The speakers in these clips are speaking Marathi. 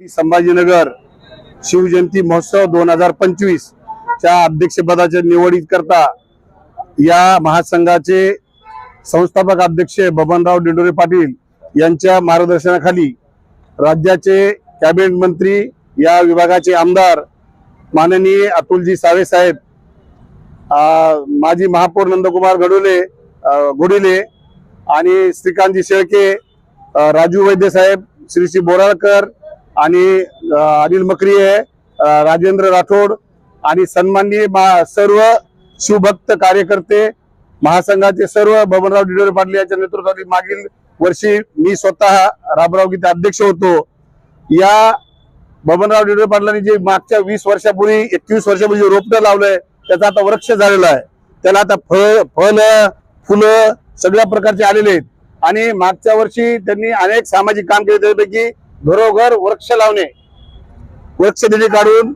संभाजीनगर शिवजयंती महोत्सव 2025 च्या अध्यक्षपदाच्या निवडीकरता या महासंघाचे संस्थापक अध्यक्ष बबनराव दिंडोरे पाटील यांच्या मार्गदर्शनाखाली राज्याचे कॅबिनेट मंत्री, या विभागाचे आमदार माननीय अतुलजी सावे साहेब, माजी महापौर नंदकुमार घोडिले आणि श्रीकांतजी शेळके, राजू वैद्य साहेब, श्री बोराळकर आणि अनिल मकरिये, राजेंद्र राठोड आणि सन्माननीय सर्व शिवभक्त कार्यकर्ते, महासंघाचे सर्व बबनराव दिंडोरे पाटील यांच्या नेतृत्वाखाली मागील वर्षी मी स्वतः रामराव गीते अध्यक्ष होतो। या बबनराव दिंडोरे पाटलांनी जे मागच्या 20 वर्षापूर्वी 21 वर्षापूर्वी जे रोपटं लावलंय त्याचा आता वृक्ष झालेला आहे। त्याला आता फळ फुलं सगळ्या प्रकारचे आलेले आहेत आणि मागच्या वर्षी त्यांनी अनेक सामाजिक काम केले, त्यापैकी घरोघर वृक्ष लावणे, वृक्षदिंडी काढून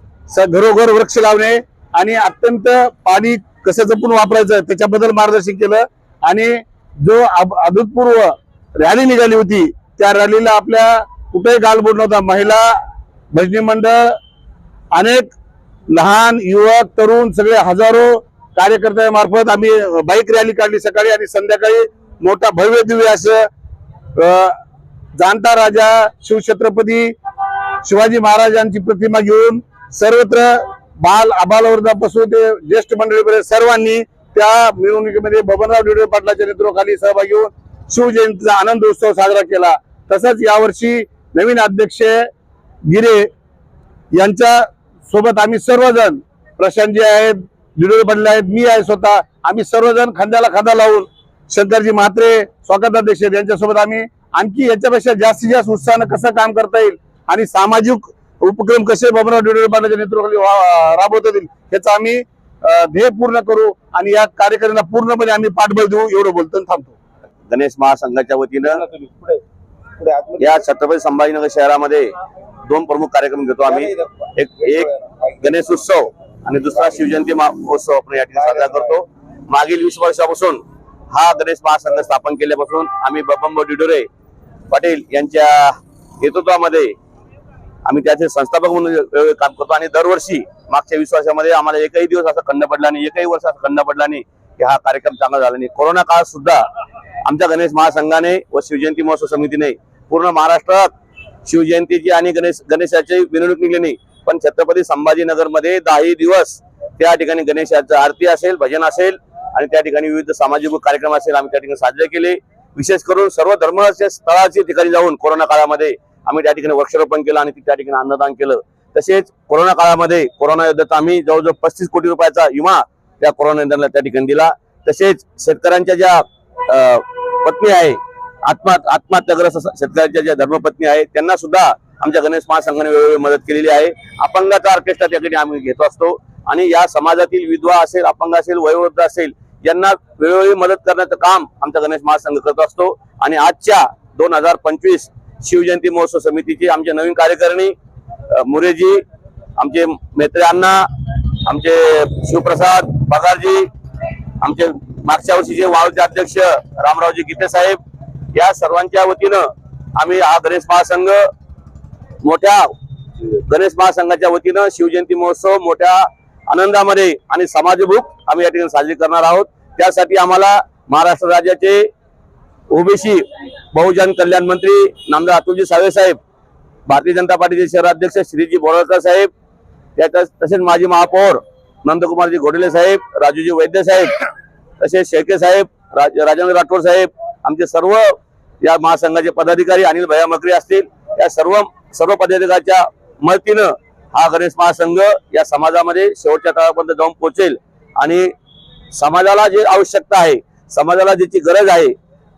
घरोघर वृक्ष लावणे आणि अत्यंत पाणी कसं जपून वापरायचं त्याच्याबद्दल मार्गदर्शन केलं। आणि जो अभूतपूर्व रॅली निघाली होती त्या रॅलीला आपल्या कुठेही गालबोट नव्हता। महिला भजनी मंडळ, अनेक लहान युवक, तरुण, सगळे हजारो कार्यकर्त्यांमार्फत आम्ही बाईक रॅली काढली सकाळी आणि संध्याकाळी मोठा भव्य दिव्य असं जाणता राजा शिवछत्रपती शिवाजी महाराजांची प्रतिमा घेऊन सर्वत्र आबालवृद्धापासून ते ज्येष्ठ मंडळीपर्यंत सर्वांनी त्या मिरवणुकीमध्ये बबनराव दिंडोरे पाटलांच्या नेतृत्वाखाली सहभागी होऊन शिवजयंतीचा आनंद उत्सव साजरा केला। तसंच यावर्षी नवीन अध्यक्ष गिरे यांच्या सोबत आम्ही सर्वजण, प्रशांतजी आहेत, दिंडोरे पाटील आहेत, मी आहे स्वतः, आम्ही सर्वजण खांद्याला खांदा लावून शंकरजी म्हात्रे स्वागत अध्यक्ष यांच्यासोबत आम्ही आणखी याच्यापेक्षा जास्तीत जास्त उत्साहानं कसं काम करता येईल आणि सामाजिक उपक्रम कसे बबनराव दिंडोरे पाटलांच्या नेतृत्वाखाली राबवता येईल याचा आम्ही ध्येय पूर्ण करू आणि या कार्यक्रमाला पूर्णपणे आम्ही पाठबळ देऊ, एवढं बोलतो थांबतो। गणेश महासंघाच्या वतीनं या छत्रपती संभाजीनगर शहरामध्ये 2 प्रमुख कार्यक्रम घेतो आम्ही। एक गणेश उत्सव आणि दुसरा शिवजयंती महोत्सव आपण या ठिकाणी साजरा करतो। मागील 20 वर्षापासून हा गणेश महासंघ स्थापन केल्यापासून आम्ही बबनराव दिंडोरे पाटील यांच्या नेतृत्वामध्ये आम्ही त्याचे संस्थापक म्हणून काम करतो आणि दरवर्षी मागच्या 20 वर्षामध्ये आम्हाला एकही दिवस असा खंड पडला नाही, एकही वर्ष असा खंड पडला नाही की हा कार्यक्रम चांगला झाला नाही। कोरोना काळात सुद्धा आमच्या गणेश महासंघाने व शिवजयंती महोत्सव समितीने पूर्ण महाराष्ट्रात शिवजयंतीची आणि गणेशाची मिरवणूक निघली नाही, पण छत्रपती संभाजीनगर मध्ये 10 दिवस त्या ठिकाणी गणेशाची आरती असेल, भजन असेल आणि त्या ठिकाणी विविध सामाजिक कार्यक्रम असेल आम्ही त्या ठिकाणी साजरे केले। विशेष करून सर्व धर्माच्या स्थळाच्या ठिकाणी जाऊन कोरोना काळामध्ये आम्ही त्या ठिकाणी वृक्षारोपण केलं आणि त्या ठिकाणी अन्नदान केलं। तसेच कोरोना काळामध्ये कोरोना योद्ध्याचा आम्ही जवळजवळ 35 कोटी रुपयाचा विमा त्या कोरोना योद्ध्यांना त्या ठिकाणी दिला। तसेच शेतकऱ्यांच्या ज्या पत्नी आहे, आत्महत्याग्रस्त शेतकऱ्यांच्या ज्या धर्मपत्नी आहेत त्यांना सुद्धा आमच्या गणेश महासंघाने वेळोवेळी मदत केलेली आहे। अपंगाचा ऑर्केस्ट्रा त्या ठिकाणी आम्ही घेतो असतो आणि या समाजातील विधवा असेल, अपंग असेल, वयोवृद्ध असेल यांना वेळोवेळी मदत करण्याचं काम आमचा गणेश महासंघ करत असतो। आणि आजच्या 2025 शिवजयंती महोत्सव समितीची आमचे नवीन कार्यकारिणी मुरेजी, आमचे मेत्रे अण्णा, आमचे शिवप्रसाद पगारजी, आमचे मागच्या वर्षीचे वाळूचे अध्यक्ष रामरावजी गीते साहेब, या सर्वांच्या वतीनं आम्ही हा गणेश महासंघ मोठ्या गणेश महासंघाच्या वतीनं शिवजयंती महोत्सव मोठ्या आनंदामध्ये आणि समाजभूक आम्ही या ठिकाणी साजरी करणार आहोत। त्यासाठी आम्हाला महाराष्ट्र राज्याचे ओबीसी बहुजन कल्याण मंत्री नामदार अतुलजी सावे साहेब, भारतीय जनता पार्टीचे शहराध्यक्ष श्रीजी बोराळकर साहेब, तसेच माजी महापौर नंदकुमारजी घोडिले साहेब, राजूजी वैद्य साहेब, तसेच शेळके साहेब, राजेंद्र राठोड साहेब, आमचे सर्व या महासंघाचे पदाधिकारी, अनिल भैया मकरी असतील, या सर्व पदाधिकाऱ्यांच्या मदतीनं हा गणेश महासंघ या समाजामध्ये शेवटच्या तळापर्यंत जाऊन पोहोचेल आणि समाजाला जे आवश्यकता आहे, समाजाला ज्याची गरज आहे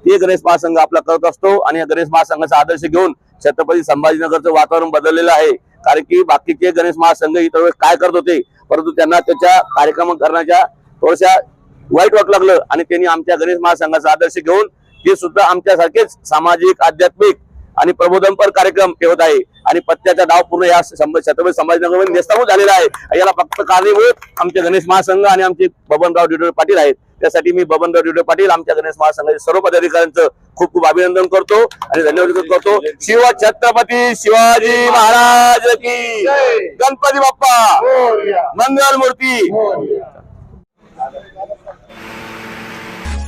ते गणेश महासंघ आपला करत असतो। आणि या गणेश महासंघाचा आदर्श घेऊन छत्रपती संभाजीनगरचं वातावरण बदललेलं आहे, कारण की बाकीचे गणेश महासंघ इतर वेळेस काय करत होते परंतु त्यांना त्याच्या कार्यक्रम करण्याच्या थोड्याशा वाईट वाटू लागलं आणि त्यांनी आमच्या गणेश महासंघाचा आदर्श घेऊन ते सुद्धा आमच्यासारखेच सामाजिक, आध्यात्मिक आणि प्रबोधनपर कार्यक्रम ठेवत आहे आणि पत्त्याचा डाव पूर्ण या छत्रपती संभाजीनगरमध्ये नेस्ताभूत झालेला आहे. याला फक्त कारणीभूत आमचे गणेश महासंघ आणि आमचे बबनराव डिडोळे पाटील आहेत. त्यासाठी मी बबनराव डिडोळे पाटील आमच्या गणेश महासंघाचे सर्व पदाधिकाऱ्यांचं खूप खूप अभिनंदन करतो आणि धन्यवाद व्यक्त करतो. शिव छत्रपती शिवाजी महाराज की गणपती बाप्पा मंगल मूर्ती.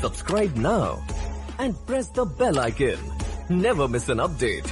Subscribe now and press the bell icon. Never miss an update.